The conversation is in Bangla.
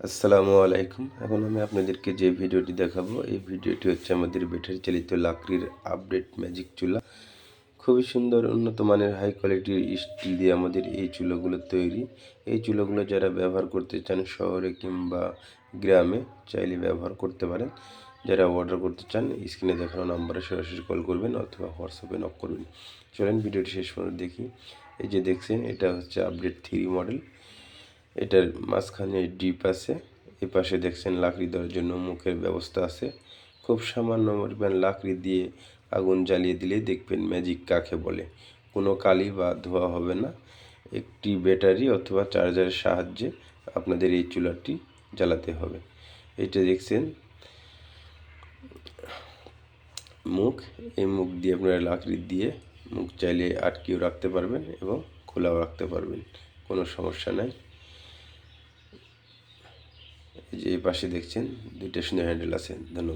আসসালামু আলাইকুম। এখন আমি আপনাদেরকে যে ভিডিওটি দেখাবো, এই ভিডিওটি হচ্ছে আমাদের ব্যাটারি চালিত লাকড়ির আপডেট ম্যাজিক চুলা। খুবই সুন্দর উন্নত মানের হাই কোয়ালিটির স্টিল দিয়ে আমাদের এই চুলাগুলো তৈরি। এই চুলাগুলো যারা ব্যবহার করতে চান শহরে কিংবা গ্রামে চাইলে ব্যবহার করতে পারেন। যারা অর্ডার করতে চান স্ক্রিনে দেখানো নাম্বারে সরাসরি কল করবেন অথবা হোয়াটসঅ্যাপে নক করবেন। চলেন ভিডিওটি শেষ পর্যন্ত দেখি। এই যে দেখছেন, এটা হচ্ছে আপডেট 3 মডেল। এটার মাঝখানে ডিপ আছে। এই পাশে দেখছেন লাকড়ি দেওয়ার জন্য মুখের ব্যবস্থা আছে। খুব সামান্য পরিমাণ লাকড়ি দিয়ে আগুন জ্বালিয়ে দিলেই দেখবেন ম্যাজিক কাকে বলে। কোনো কালি বা ধোঁয়া হবে না। একটি ব্যাটারি অথবা চার্জারের সাহায্যে আপনাদের এই চুলাটি জ্বালাতে হবে। এটা দেখছেন মুখ। এই মুখ দিয়ে আপনারা লাকড়ি দিয়ে মুখ চাইলে আটকেও রাখতে পারবেন এবং খোলাও রাখতে পারবেন, কোনো সমস্যা নাই। এই যে এই পাশে দেখছেন 2টা সুন্দর হ্যান্ডেল আছে। ধন্যবাদ।